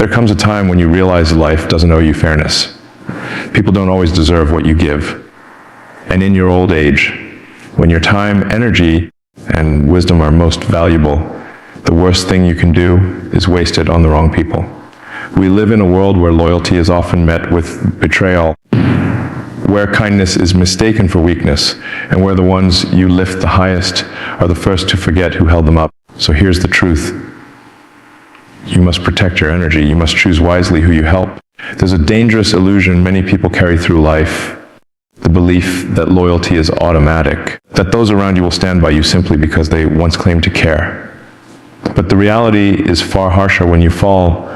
There comes a time when you realize life doesn't owe you fairness. People don't always deserve what you give. And in your old age, when your time, energy, and wisdom are most valuable, the worst thing you can do is waste it on the wrong people. We live in a world where loyalty is often met with betrayal, where kindness is mistaken for weakness, and where the ones you lift the highest are the first to forget who held them up. So here's the truth. You must protect your energy. You must choose wisely who you help. There's a dangerous illusion many people carry through life, the belief that loyalty is automatic, that those around you will stand by you simply because they once claimed to care. But the reality is far harsher. When you fall,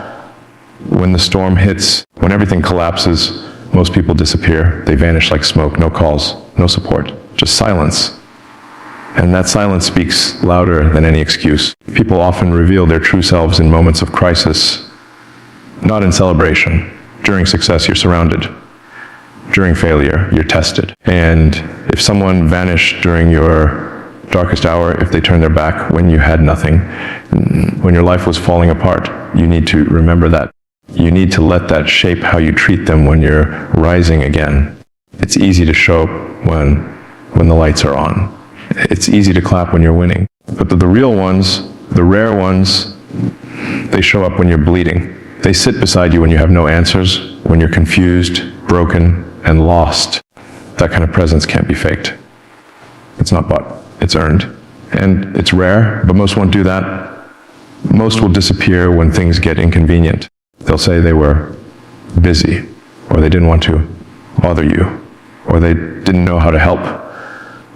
when the storm hits, when everything collapses, most people disappear. They vanish like smoke, no calls, no support, just silence. And that silence speaks louder than any excuse. People often reveal their true selves in moments of crisis, not in celebration. During success, you're surrounded. During failure, you're tested. And if someone vanished during your darkest hour, if they turned their back when you had nothing, when your life was falling apart, you need to remember that. You need to let that shape how you treat them when you're rising again. It's easy to show up when the lights are on. It's easy to clap when you're winning. But the real ones, the rare ones, they show up when you're bleeding. They sit beside you when you have no answers, when you're confused, broken, and lost. That kind of presence can't be faked. It's not bought, it's earned. And it's rare, but most won't do that. Most will disappear when things get inconvenient. They'll say they were busy, or they didn't want to bother you, or they didn't know how to help.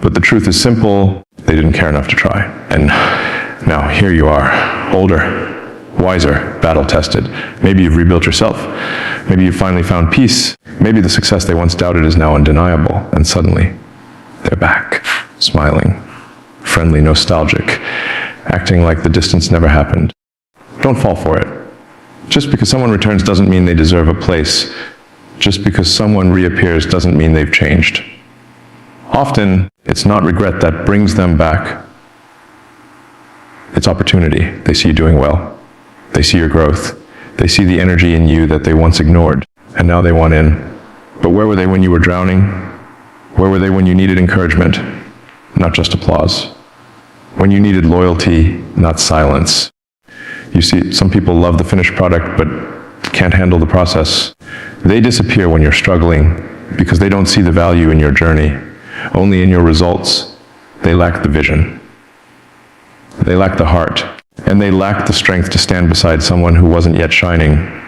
But the truth is simple, they didn't care enough to try. And now here you are, older, wiser, battle-tested. Maybe you've rebuilt yourself. Maybe you've finally found peace. Maybe the success they once doubted is now undeniable. And suddenly, they're back, smiling, friendly, nostalgic, acting like the distance never happened. Don't fall for it. Just because someone returns doesn't mean they deserve a place. Just because someone reappears doesn't mean they've changed. Often, it's not regret that brings them back. It's opportunity. They see you doing well. They see your growth. They see the energy in you that they once ignored, and now they want in. But where were they when you were drowning? Where were they when you needed encouragement, not just applause? When you needed loyalty, not silence. You see, some people love the finished product, but can't handle the process. They disappear when you're struggling because they don't see the value in your journey, only in your results. They lack the vision. They lack the heart. And they lack the strength to stand beside someone who wasn't yet shining.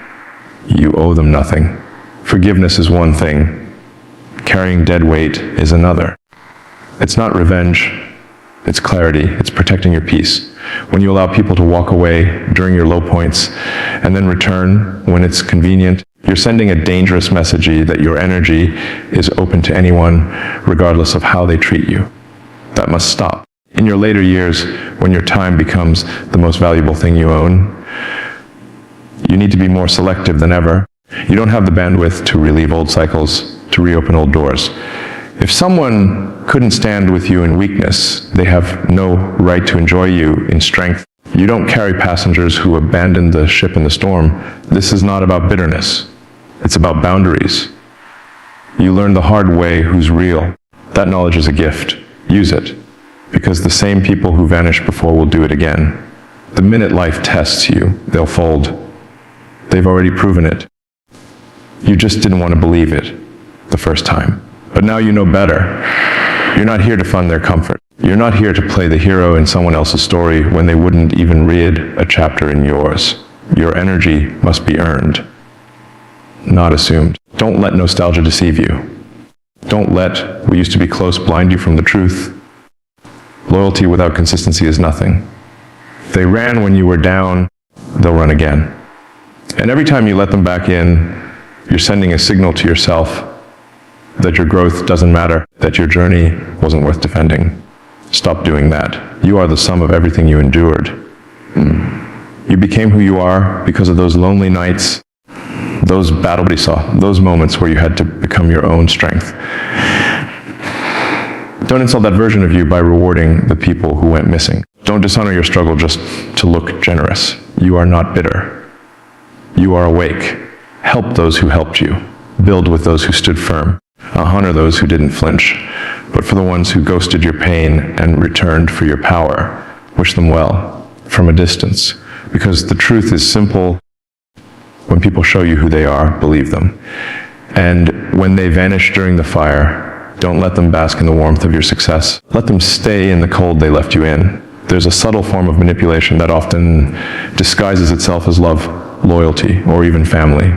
You owe them nothing. Forgiveness is one thing. Carrying dead weight is another. It's not revenge. It's clarity. It's protecting your peace. When you allow people to walk away during your low points and then return when it's convenient, you're sending a dangerous message that your energy is open to anyone, regardless of how they treat you. That must stop. In your later years, when your time becomes the most valuable thing you own, you need to be more selective than ever. You don't have the bandwidth to relieve old cycles, to reopen old doors. If someone couldn't stand with you in weakness, they have no right to enjoy you in strength. You don't carry passengers who abandon the ship in the storm. This is not about bitterness. It's about boundaries. You learn the hard way who's real. That knowledge is a gift. Use it. Because the same people who vanished before will do it again. The minute life tests you, they'll fold. They've already proven it. You just didn't want to believe it the first time. But now you know better. You're not here to fund their comfort. You're not here to play the hero in someone else's story when they wouldn't even read a chapter in yours. Your energy must be earned, not assumed. Don't let nostalgia deceive you. Don't let we used to be close blind you from the truth. Loyalty without consistency is nothing. They ran when you were down, they'll run again. And every time you let them back in, you're sending a signal to yourself that your growth doesn't matter, that your journey wasn't worth defending. Stop doing that. You are the sum of everything you endured. You became who you are because of those lonely nights, those battles you saw, those moments where you had to become your own strength. Don't insult that version of you by rewarding the people who went missing. Don't dishonor your struggle just to look generous. You are not bitter. You are awake. Help those who helped you. Build with those who stood firm. Honor those who didn't flinch. But for the ones who ghosted your pain and returned for your power, wish them well from a distance. Because the truth is simple. When people show you who they are, believe them. And when they vanish during the fire, don't let them bask in the warmth of your success. Let them stay in the cold they left you in. There's a subtle form of manipulation that often disguises itself as love, loyalty, or even family.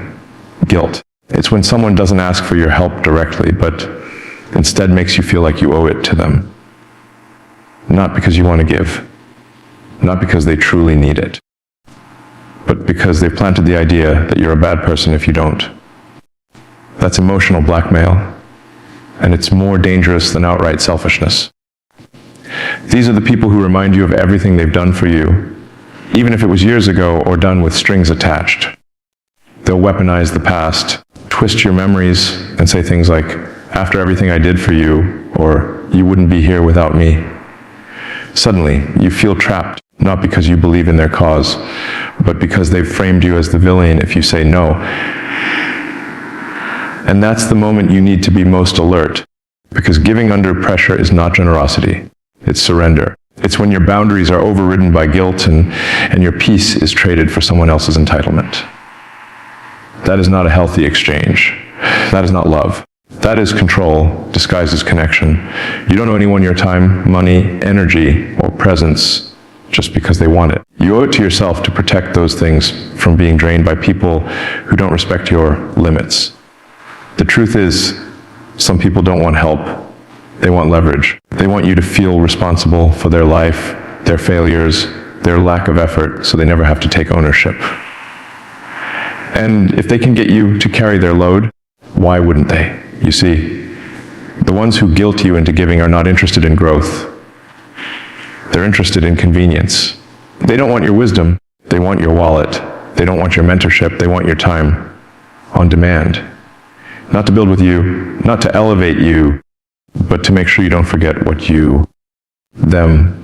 Guilt. It's when someone doesn't ask for your help directly, but instead makes you feel like you owe it to them. Not because you want to give. Not because they truly need it. But because they've planted the idea that you're a bad person if you don't. That's emotional blackmail, and it's more dangerous than outright selfishness. These are the people who remind you of everything they've done for you, even if it was years ago or done with strings attached. They'll weaponize the past, twist your memories, and say things like, "After everything I did for you," or "You wouldn't be here without me." Suddenly, you feel trapped, not because you believe in their cause, but because they've framed you as the villain if you say no. And that's the moment you need to be most alert, because giving under pressure is not generosity, it's surrender. It's when your boundaries are overridden by guilt and your peace is traded for someone else's entitlement. That is not a healthy exchange. That is not love. That is control disguised as connection. You don't owe anyone your time, money, energy, or presence just because they want it. You owe it to yourself to protect those things from being drained by people who don't respect your limits. The truth is, some people don't want help. They want leverage. They want you to feel responsible for their life, their failures, their lack of effort, so they never have to take ownership. And if they can get you to carry their load, why wouldn't they? You see, the ones who guilt you into giving are not interested in growth. They're interested in convenience. They don't want your wisdom. They want your wallet. They don't want your mentorship. They want your time on demand. Not to build with you, not to elevate you, but to make sure you don't forget what you, them,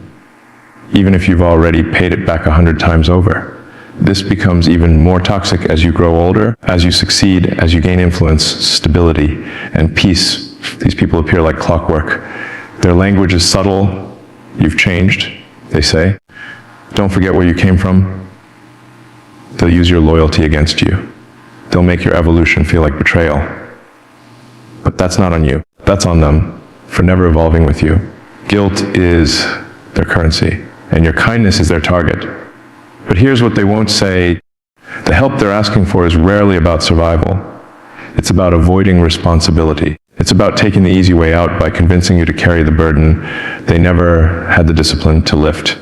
even if you've already paid it back 100 times over. This becomes even more toxic as you grow older, as you succeed, as you gain influence, stability, and peace. These people appear like clockwork. Their language is subtle. You've changed, they say. Don't forget where you came from. They'll use your loyalty against you. They'll make your evolution feel like betrayal. But that's not on you. That's on them for never evolving with you. Guilt is their currency, and your kindness is their target. But here's what they won't say. The help they're asking for is rarely about survival. It's about avoiding responsibility. It's about taking the easy way out by convincing you to carry the burden they never had the discipline to lift.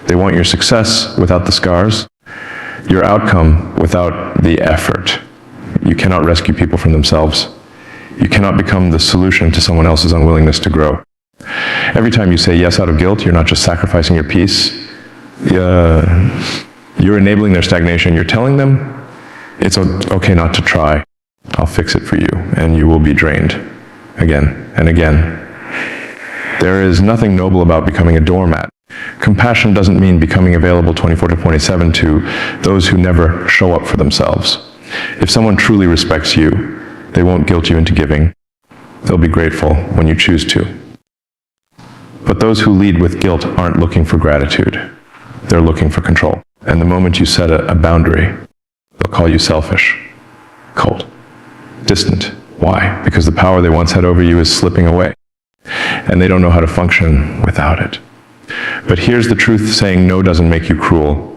They want your success without the scars, your outcome without the effort. You cannot rescue people from themselves. You cannot become the solution to someone else's unwillingness to grow. Every time you say yes out of guilt, you're not just sacrificing your peace. You're enabling their stagnation. You're telling them it's okay not to try. I'll fix it for you, and you will be drained again and again. There is nothing noble about becoming a doormat. Compassion doesn't mean becoming available 24/27 to those who never show up for themselves. If someone truly respects you, they won't guilt you into giving. They'll be grateful when you choose to. But those who lead with guilt aren't looking for gratitude. They're looking for control. And the moment you set a boundary, they'll call you selfish, cold, distant. Why? Because the power they once had over you is slipping away, and they don't know how to function without it. But here's the truth: saying no doesn't make you cruel.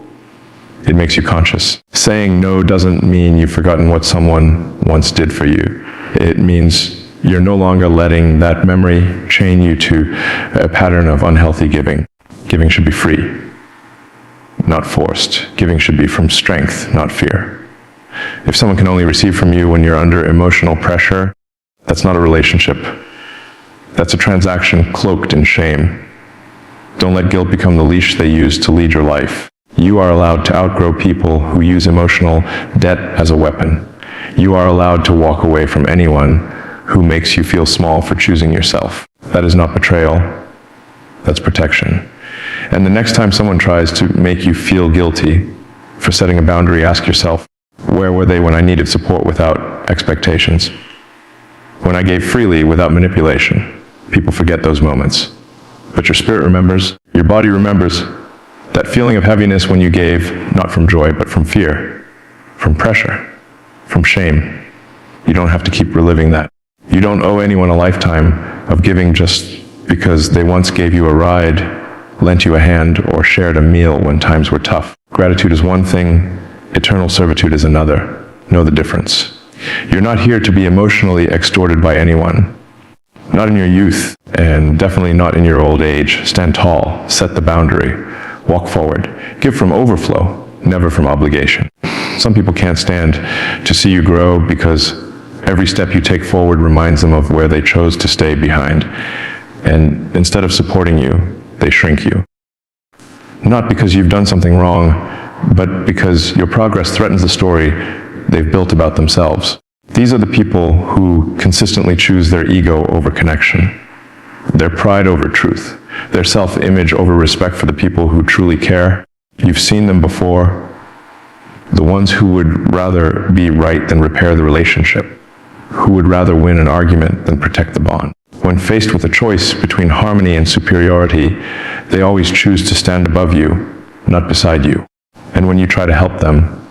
It makes you conscious. Saying no doesn't mean you've forgotten what someone once did for you. It means you're no longer letting that memory chain you to a pattern of unhealthy giving. Giving should be free, not forced. Giving should be from strength, not fear. If someone can only receive from you when you're under emotional pressure, that's not a relationship. That's a transaction cloaked in shame. Don't let guilt become the leash they use to lead your life. You are allowed to outgrow people who use emotional debt as a weapon. You are allowed to walk away from anyone who makes you feel small for choosing yourself. That is not betrayal. That's protection. And the next time someone tries to make you feel guilty, For setting a boundary, ask yourself, where were they when I needed support without expectations? When I gave freely without manipulation? People forget those moments. But your spirit remembers, your body remembers that feeling of heaviness when you gave, not from joy, but from fear, from pressure, from shame. You don't have to keep reliving that. You don't owe anyone a lifetime of giving just because they once gave you a ride, lent you a hand, or shared a meal when times were tough. Gratitude is one thing, eternal servitude is another. Know the difference. You're not here to be emotionally extorted by anyone. Not in your youth, and definitely not in your old age. Stand tall, set the boundary, walk forward. Give from overflow, never from obligation. Some people can't stand to see you grow because every step you take forward reminds them of where they chose to stay behind. And instead of supporting you, they shrink you. Not because you've done something wrong, but because your progress threatens the story they've built about themselves. These are the people who consistently choose their ego over connection, their pride over truth, their self-image over respect for the people who truly care. You've seen them before, the ones who would rather be right than repair the relationship, who would rather win an argument than protect the bond. When faced with a choice between harmony and superiority, they always choose to stand above you, not beside you. And when you try to help them,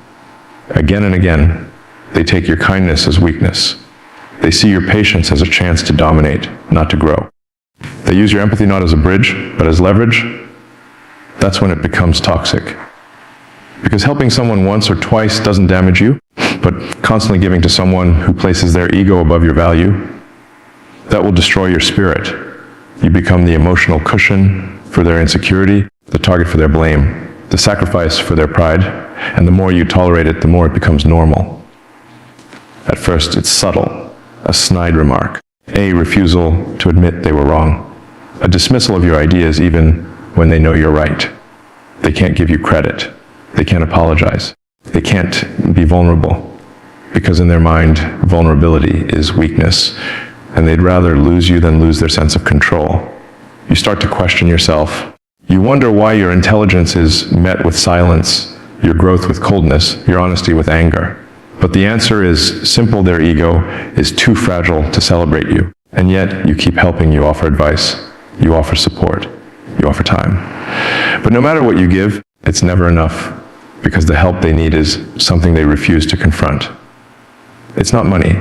again and again, they take your kindness as weakness. They see your patience as a chance to dominate, not to grow. They use your empathy not as a bridge, but as leverage. That's when it becomes toxic. Because helping someone once or twice doesn't damage you, but constantly giving to someone who places their ego above your value, that will destroy your spirit. You become the emotional cushion for their insecurity, the target for their blame, the sacrifice for their pride, and the more you tolerate it, the more it becomes normal. At first, it's subtle, a snide remark, a refusal to admit they were wrong, a dismissal of your ideas even when they know you're right. They can't give you credit. They can't apologize. They can't be vulnerable, because in their mind, vulnerability is weakness, and they'd rather lose you than lose their sense of control. You start to question yourself. You wonder why your intelligence is met with silence, your growth with coldness, your honesty with anger. But the answer is simple: their ego is too fragile to celebrate you. And yet, you keep helping, you offer advice, you offer support, you offer time. But no matter what you give, it's never enough, because the help they need is something they refuse to confront. It's not money,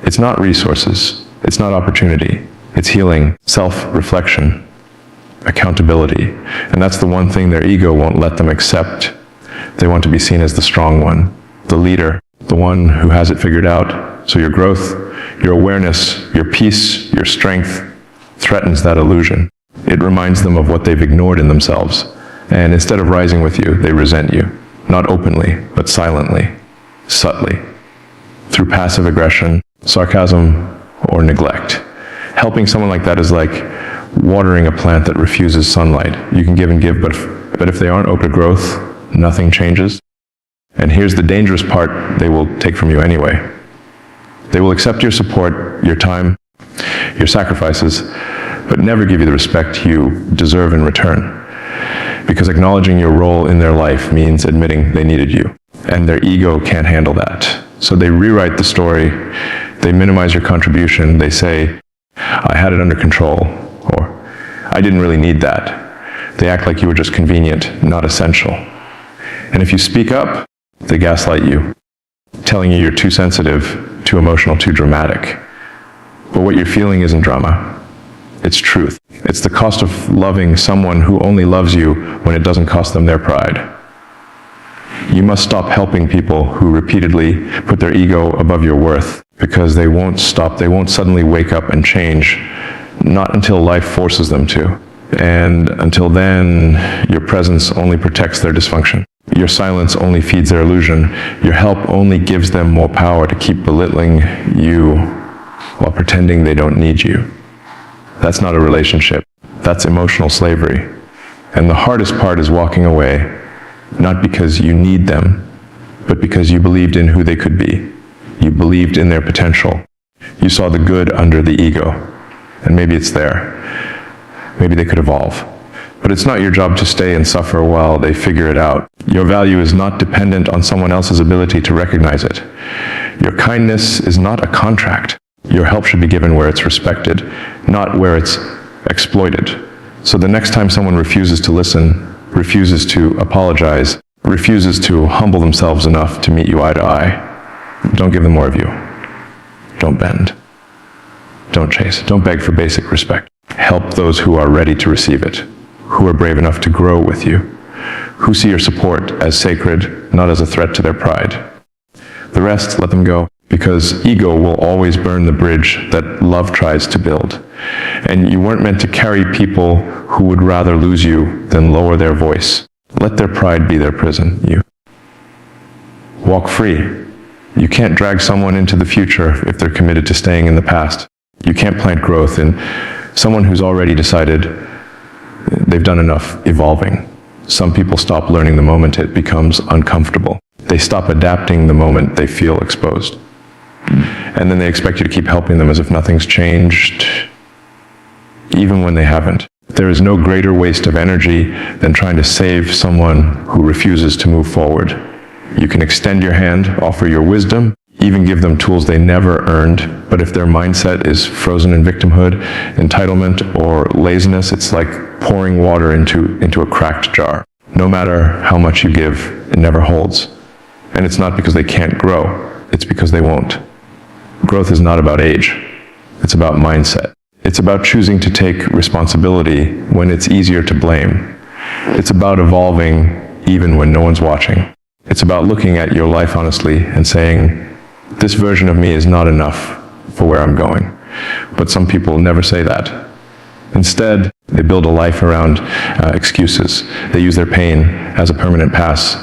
it's not resources, it's not opportunity, it's healing, self-reflection, accountability. And that's the one thing their ego won't let them accept. They want to be seen as the strong one, the leader, the one who has it figured out. So your growth, your awareness, your peace, your strength threatens that illusion. It reminds them of what they've ignored in themselves. And instead of rising with you, they resent you. Not openly, but silently, subtly, through passive aggression, sarcasm, or neglect. Helping someone like that is like watering a plant that refuses sunlight. You can give and give, but if they aren't open to growth, nothing changes. And here's the dangerous part: they will take from you anyway. They will accept your support, your time, your sacrifices, but never give you the respect you deserve in return. Because acknowledging your role in their life means admitting they needed you. And their ego can't handle that. So they rewrite the story, they minimize your contribution, they say, "I had it under control," or "I didn't really need that." They act like you were just convenient, not essential. And if you speak up, they gaslight you, telling you you're too sensitive, too emotional, too dramatic. But what you're feeling isn't drama. It's truth. It's the cost of loving someone who only loves you when it doesn't cost them their pride. You must stop helping people who repeatedly put their ego above your worth, because they won't stop. They won't suddenly wake up and change, not until life forces them to. And until then, your presence only protects their dysfunction. Your silence only feeds their illusion. Your help only gives them more power to keep belittling you while pretending they don't need you. That's not a relationship. That's emotional slavery. And the hardest part is walking away, not because you need them, but because you believed in who they could be. You believed in their potential. You saw the good under the ego. And maybe it's there. Maybe they could evolve. But it's not your job to stay and suffer while they figure it out. Your value is not dependent on someone else's ability to recognize it. Your kindness is not a contract. Your help should be given where it's respected, not where it's exploited. So the next time someone refuses to listen, refuses to apologize, refuses to humble themselves enough to meet you eye to eye, don't give them more of you. Don't bend. Don't chase. Don't beg for basic respect. Help those who are ready to receive it, who are brave enough to grow with you, who see your support as sacred, not as a threat to their pride. The rest, let them go, because ego will always burn the bridge that love tries to build. And you weren't meant to carry people who would rather lose you than lower their voice. Let their pride be their prison, you. Walk free. You can't drag someone into the future if they're committed to staying in the past. You can't plant growth in someone who's already decided they've done enough evolving. Some people stop learning the moment it becomes uncomfortable. They stop adapting the moment they feel exposed. And then they expect you to keep helping them as if nothing's changed, even when they haven't. There is no greater waste of energy than trying to save someone who refuses to move forward. You can extend your hand, offer your wisdom, even give them tools they never earned, but if their mindset is frozen in victimhood, entitlement, or laziness, it's like pouring water into a cracked jar. No matter how much you give, it never holds. And it's not because they can't grow, it's because they won't. Growth is not about age, it's about mindset. It's about choosing to take responsibility when it's easier to blame. It's about evolving even when no one's watching. It's about looking at your life honestly and saying, this version of me is not enough for where I'm going. But some people never say that. Instead, they build a life around excuses. They use their pain as a permanent pass.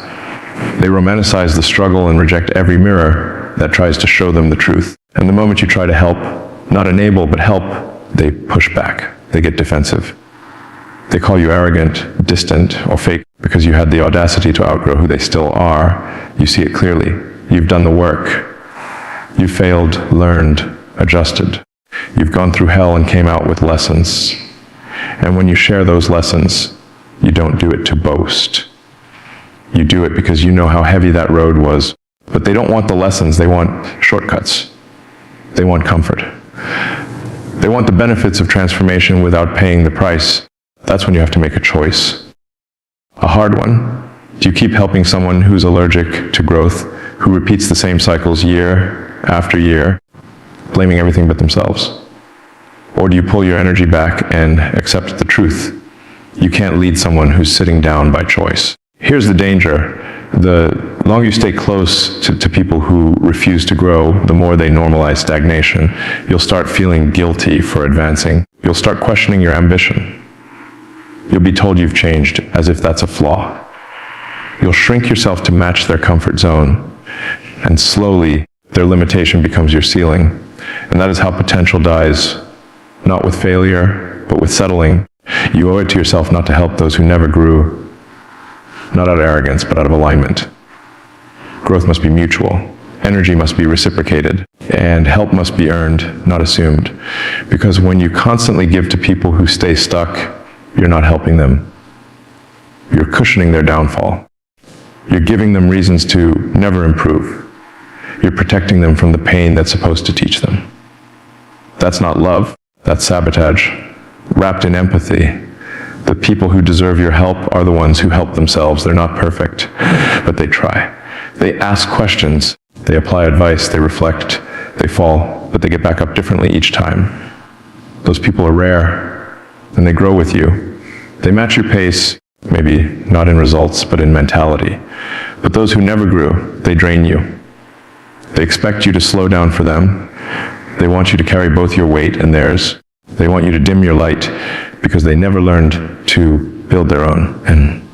They romanticize the struggle and reject every mirror that tries to show them the truth. And the moment you try to help, not enable, but help, they push back. They get defensive. They call you arrogant, distant, or fake because you had the audacity to outgrow who they still are. You see it clearly. You've done the work. You failed, learned, adjusted. You've gone through hell and came out with lessons. And when you share those lessons, you don't do it to boast. You do it because you know how heavy that road was. But they don't want the lessons, they want shortcuts. They want comfort. They want the benefits of transformation without paying the price. That's when you have to make a choice. A hard one. Do you keep helping someone who's allergic to growth, who repeats the same cycles year after year, blaming everything but themselves? Or do you pull your energy back and accept the truth? You can't lead someone who's sitting down by choice. Here's the danger. The longer you stay close to people who refuse to grow, the more they normalize stagnation. You'll start feeling guilty for advancing. You'll start questioning your ambition. You'll be told you've changed, as if that's a flaw. You'll shrink yourself to match their comfort zone, and slowly their limitation becomes your ceiling. And that is how potential dies, not with failure, but with settling. You owe it to yourself not to help those who never grew, not out of arrogance, but out of alignment. Growth must be mutual. Energy must be reciprocated, and help must be earned, not assumed. Because when you constantly give to people who stay stuck, you're not helping them. You're cushioning their downfall. You're giving them reasons to never improve. You're protecting them from the pain that's supposed to teach them. That's not love, that's sabotage. Wrapped in empathy, the people who deserve your help are the ones who help themselves. They're not perfect, but they try. They ask questions, they apply advice, they reflect, they fall, but they get back up differently each time. Those people are rare, and they grow with you. They match your pace, maybe not in results, but in mentality. But those who never grew, they drain you. They expect you to slow down for them. They want you to carry both your weight and theirs. They want you to dim your light because they never learned to build their own. And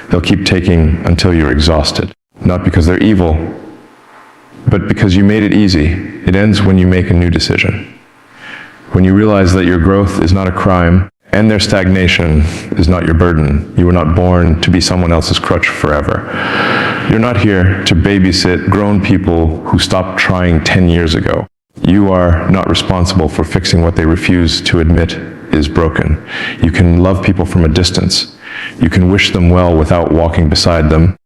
they'll keep taking until you're exhausted. Not because they're evil, but because you made it easy. It ends when you make a new decision. When you realize that your growth is not a crime, and their stagnation is not your burden. You were not born to be someone else's crutch forever. You're not here to babysit grown people who stopped trying 10 years ago. You are not responsible for fixing what they refuse to admit is broken. You can love people from a distance. You can wish them well without walking beside them.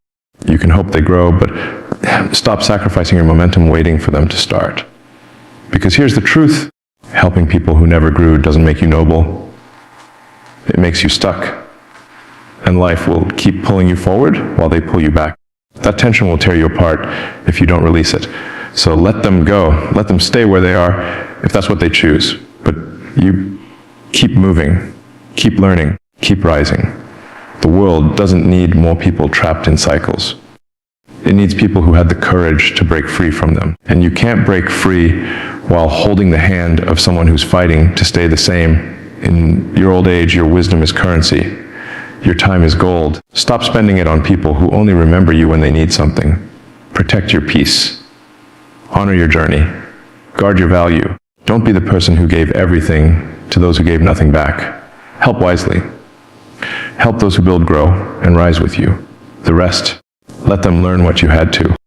You can hope they grow, but stop sacrificing your momentum waiting for them to start. Because here's the truth. Helping people who never grew doesn't make you noble. It makes you stuck. And life will keep pulling you forward while they pull you back. That tension will tear you apart if you don't release it. So let them go. Let them stay where they are if that's what they choose. But you keep moving, keep learning, keep rising. The world doesn't need more people trapped in cycles. It needs people who had the courage to break free from them. And you can't break free while holding the hand of someone who's fighting to stay the same. In your old age, your wisdom is currency. Your time is gold. Stop spending it on people who only remember you when they need something. Protect your peace. Honor your journey. Guard your value. Don't be the person who gave everything to those who gave nothing back. Help wisely. Help those who build grow and rise with you. The rest, let them learn what you had to.